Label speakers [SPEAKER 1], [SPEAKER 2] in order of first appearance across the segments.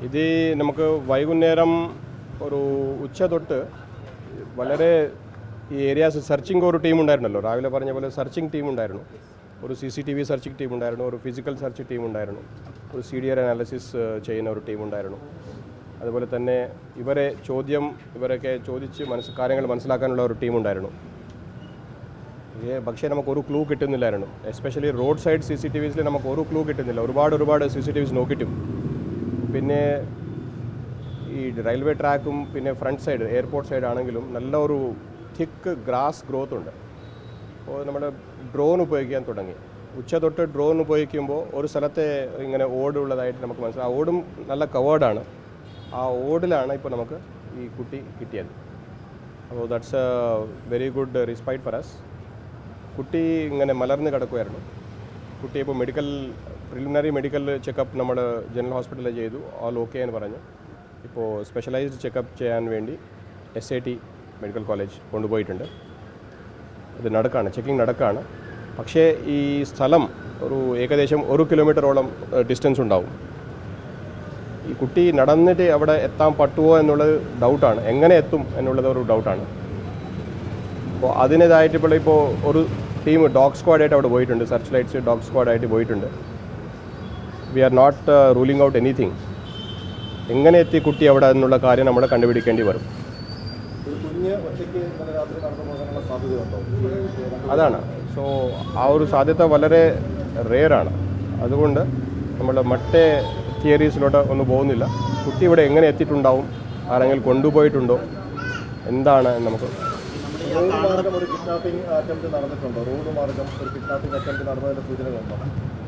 [SPEAKER 1] ഇത് നമുക്ക് വൈകുന്നേരം ഒരു ഉച്ച തൊട്ട് വളരെ ഈ ഏരിയാസ് സെർച്ചിങ് ഒരു ടീം ഉണ്ടായിരുന്നല്ലോ, രാവിലെ പറഞ്ഞ പോലെ സെർച്ചിങ് ടീം ഉണ്ടായിരുന്നു. ഒരു CCTV സെർച്ചിങ് ടീം ഉണ്ടായിരുന്നു, ഒരു ഫിസിക്കൽ സെർച്ച് ടീം ഉണ്ടായിരുന്നു, ഒരു CDR അനാലിസിസ് ചെയ്യുന്ന ഒരു ടീം ഉണ്ടായിരുന്നു. അതുപോലെ തന്നെ ഇവരൊക്കെ ചോദിച്ച് കാര്യങ്ങൾ മനസ്സിലാക്കാനുള്ള ഒരു ടീം ഉണ്ടായിരുന്നു. പക്ഷേ നമുക്കൊരു ക്ലൂ കിട്ടുന്നില്ലായിരുന്നു. എസ്പെഷ്യലി റോഡ് സൈഡ് CCTVസിൽ നമുക്ക് ഒരു ക്ലൂ കിട്ടുന്നില്ല. ഒരുപാട് CCTVs നോക്കിയിട്ടും പിന്നെ ഈ റെയിൽവേ ട്രാക്കും പിന്നെ ഫ്രണ്ട് സൈഡ് എയർപോർട്ട് സൈഡ് ആണെങ്കിലും നല്ല ഒരു തിക്ക് ഗ്രാസ് ഗ്രോത്ത് ഉണ്ട്. അപ്പോൾ നമ്മുടെ ഡ്രോൺ ഉപയോഗിക്കാൻ തുടങ്ങി. ഉച്ച തൊട്ട് ഡ്രോൺ ഉപയോഗിക്കുമ്പോൾ ഒരു സ്ഥലത്തെ ഇങ്ങനെ ഓടുള്ളതായിട്ട് നമുക്ക് മനസ്സിലാവും. ആ ഓടും നല്ല കവേർഡാണ്. ആ ഓടിലാണ് ഇപ്പോൾ നമുക്ക് ഈ കുട്ടി കിട്ടിയത്. അപ്പോൾ that's a very good respite for us. കുട്ടി ഇങ്ങനെ മലർന്ന് കിടക്കുമായിരുന്നു. കുട്ടി ഇപ്പോൾ പ്രിലിമിനറി മെഡിക്കൽ ചെക്കപ്പ് നമ്മൾ ജനറൽ ഹോസ്പിറ്റലിൽ ചെയ്തു. ഓൾ ഓക്കെ എന്ന് പറഞ്ഞു. ഇപ്പോൾ സ്പെഷ്യലൈസ്ഡ് ചെക്കപ്പ് ചെയ്യാൻ വേണ്ടി SAT മെഡിക്കൽ കോളേജ് കൊണ്ടുപോയിട്ടുണ്ട്. ഇത് ചെക്കിംഗ് നടക്കുകയാണ്. പക്ഷേ ഈ സ്ഥലം ഒരു ഏകദേശം 1 കിലോമീറ്ററോളം ഡിസ്റ്റൻസ് ഉണ്ടാവും. ഈ കുട്ടി നടന്നിട്ട് അവിടെ എത്താൻ പറ്റുമോ എന്നുള്ളത് ഡൗട്ടാണ്. എങ്ങനെ എത്തും എന്നുള്ളത് ഒരു ഡൗട്ടാണ്. അപ്പോൾ അതിൻ്റേതായിട്ട് ഇപ്പോൾ ഒരു ടീം ഡോഗ് സ്ക്വാഡായിട്ട് അവിടെ പോയിട്ടുണ്ട്. സെർച്ച് ലൈറ്റ്സ് ഡോഗ് സ്ക്വാഡായിട്ട് പോയിട്ടുണ്ട്. We are not ruling out anything. എങ്ങനെ എത്തി കുട്ടി അവിടെ എന്നുള്ള കാര്യം നമ്മൾ കണ്ടുപിടിക്കേണ്ടി വരും. അതാണ്. സോ ആ ഒരു സാധ്യത വളരെ റെയറാണ്. അതുകൊണ്ട് നമ്മൾ മറ്റേ തിയറീസിലോട്ട് ഒന്നും പോകുന്നില്ല. കുട്ടി ഇവിടെ എങ്ങനെ എത്തിയിട്ടുണ്ടാവും, ആരെങ്കിലും കൊണ്ടുപോയിട്ടുണ്ടോ, എന്താണ് നമുക്ക്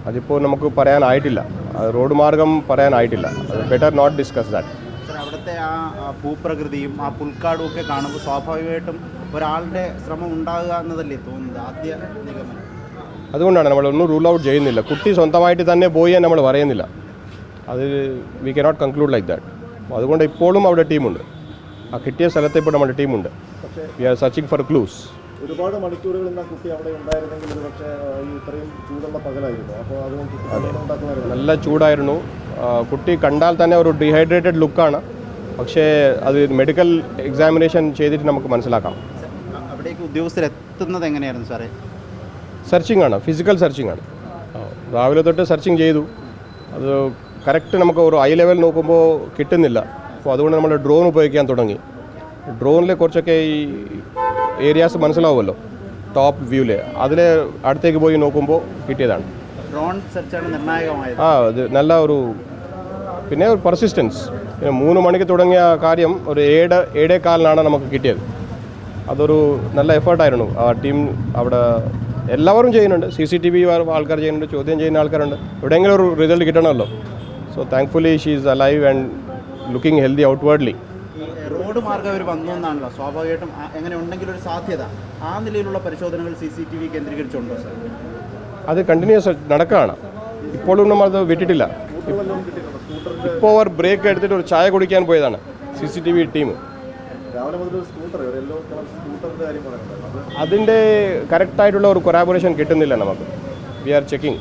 [SPEAKER 1] അതിപ്പോൾ നമുക്ക് പറയാനായിട്ടില്ല. റോഡ് മാർഗം പറയാനായിട്ടില്ല. Better not discuss that.
[SPEAKER 2] അവിടുത്തെ ആ ഭൂപ്രകൃതിയും ആ പുൽക്കാടും ഒക്കെ കാണുമ്പോൾ സ്വാഭാവികമായിട്ടും ഒരാളുടെ ശ്രമം ഉണ്ടാകുക എന്നതല്ലേ തോന്നുന്നത് ആദ്യ നിഗമനം.
[SPEAKER 1] അതുകൊണ്ടാണ് നമ്മളൊന്നും റൂൾ ഔട്ട് ചെയ്യുന്നില്ല. കുട്ടി സ്വന്തമായിട്ട് തന്നെ പോയി നമ്മൾ പറയുന്നില്ല. അത് we cannot conclude like that. അതുകൊണ്ട് ഇപ്പോഴും അവിടെ ടീമുണ്ട്. ആ കിട്ടിയ സ്ഥലത്ത് ഇപ്പോൾ നമ്മുടെ ടീമുണ്ട്. We are searching for clues.
[SPEAKER 3] ഒരുപാട് മണിക്കൂറുകൾ കുട്ടി അവിടെ ഉണ്ടായിരുന്നെങ്കിൽ പക്ഷേ ഇത്രയും ചൂടുള്ള പകലായിരുന്നു. അപ്പോൾ അതുകൊണ്ട്
[SPEAKER 1] നല്ല ചൂടായിരുന്നു. കുട്ടി കണ്ടാൽ തന്നെ ഒരു ഡീഹൈഡ്രേറ്റഡ് ലുക്കാണ്. പക്ഷേ അത് മെഡിക്കൽ എക്സാമിനേഷൻ ചെയ്തിട്ട് നമുക്ക് മനസ്സിലാക്കാം.
[SPEAKER 2] അവിടേക്ക് ഉദ്യോഗസ്ഥരെത്തുന്നത് എങ്ങനെയായിരുന്നു സാറേ?
[SPEAKER 1] സെർച്ചിങ് ആണ്, ഫിസിക്കൽ സെർച്ചിങ് ആണ്. രാവിലെ തൊട്ട് സെർച്ചിങ് ചെയ്തു. അത് കറക്റ്റ് നമുക്ക് ഒരു ഐ ലെവൽ നോക്കുമ്പോൾ കിട്ടുന്നില്ല. അപ്പോൾ അതുകൊണ്ട് നമ്മൾ ഡ്രോൺ ഉപയോഗിക്കാൻ തുടങ്ങി. ഡ്രോണിൽ കുറച്ചൊക്കെ ഈ ഏരിയാസ് മനസ്സിലാവുമല്ലോ, ടോപ്പ് വ്യൂവിൽ അതിൽ അടുത്തേക്ക് പോയി നോക്കുമ്പോൾ കിട്ടിയതാണ്.
[SPEAKER 2] ഡ്രോൺ സെർച്ചാണ് നിർണായകമായത്.
[SPEAKER 1] അത് നല്ല ഒരു പിന്നെ ഒരു പെർസിസ്റ്റൻസ്. 3 മണിക്ക് തുടങ്ങിയ കാര്യം ഒരു 7:15 നമുക്ക് കിട്ടിയത്. അതൊരു നല്ല എഫേർട്ടായിരുന്നു. ആ ടീം അവിടെ എല്ലാവരും ചെയ്യുന്നുണ്ട്. CCTV ആൾക്കാർ ചെയ്യുന്നുണ്ട്, ചോദ്യം ചെയ്യുന്ന ആൾക്കാരുണ്ട്. എവിടെയെങ്കിലും ഒരു റിസൾട്ട് കിട്ടണമല്ലോ. So thankfully she is alive and looking healthy outwardly.
[SPEAKER 2] Road മാർഗ്ഗം അവർ വന്നു എന്നാണല്ലോ, സ്വാഭാവികമായിട്ടും അങ്ങനെ ഉണ്ടെങ്കിൽ ഒരു സാധ്യത. ആ നിലയിലുള്ള പരിശോധനകൾ CCTV കേന്ദ്രീകരിച്ചുണ്ടോ സാർ?
[SPEAKER 1] അത് കണ്ടിന്യൂസ് നടക്കുകയാണ്. ഇപ്പോഴും നമ്മളത് വിട്ടിട്ടില്ല. ഇപ്പോൾ അവർ ബ്രേക്ക് എടുത്തിട്ട് ഒരു ചായ കുടിക്കാൻ പോയതാണ് CCTV ടീം. അതിൻ്റെ കറക്റ്റായിട്ടുള്ള ഒരു കൊറാബറേഷൻ കിട്ടുന്നില്ല നമുക്ക്. We are checking.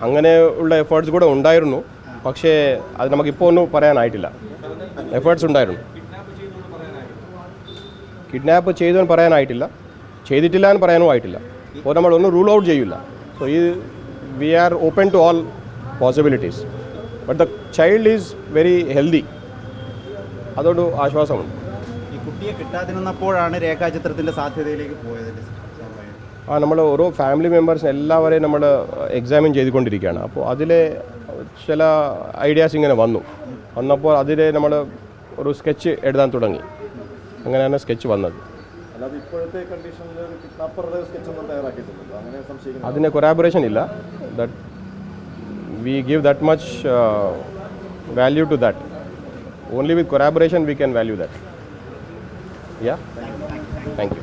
[SPEAKER 1] അങ്ങനെ ഉള്ള എഫേർട്സ് കൂടെ ഉണ്ടായിരുന്നു. പക്ഷേ അത് നമുക്കിപ്പോൾ ഒന്നും പറയാനായിട്ടില്ല. എഫേർട്സ് ഉണ്ടായിരുന്നു. കിഡ്നാപ്പ് ചെയ്തെന്ന് പറയാനായിട്ടില്ല, ചെയ്തിട്ടില്ല എന്ന് പറയാനും ആയിട്ടില്ല. അപ്പോൾ നമ്മളൊന്നും റൂൾ ഔട്ട് ചെയ്യില്ല. So we are open to all possibilities. But the child is very healthy. അതോട് ആശ്വാസമുണ്ട്.
[SPEAKER 2] ഈ കുട്ടിയെ കിട്ടാതിരുന്നപ്പോഴാണ് രേഖാചിത്രത്തിൻ്റെ സാധ്യതയിലേക്ക് പോയത്.
[SPEAKER 1] നമ്മൾ ഓരോ ഫാമിലി മെമ്പേഴ്സിന് എല്ലാവരെയും നമ്മൾ എക്സാമിൻ ചെയ്തുകൊണ്ടിരിക്കുകയാണ്. അപ്പോൾ അതിലെ ചില ഐഡിയാസ് ഇങ്ങനെ വന്നപ്പോൾ അതിൽ നമ്മൾ ഒരു സ്കെച്ച് എഴുതാൻ തുടങ്ങി. അങ്ങനെയാണ് സ്കെച്ച് വന്നത്. അതിന് കൊറാബറേഷൻ ഇല്ല. That we give that much value to that. Only with corroboration we can value that. Yeah, thank U.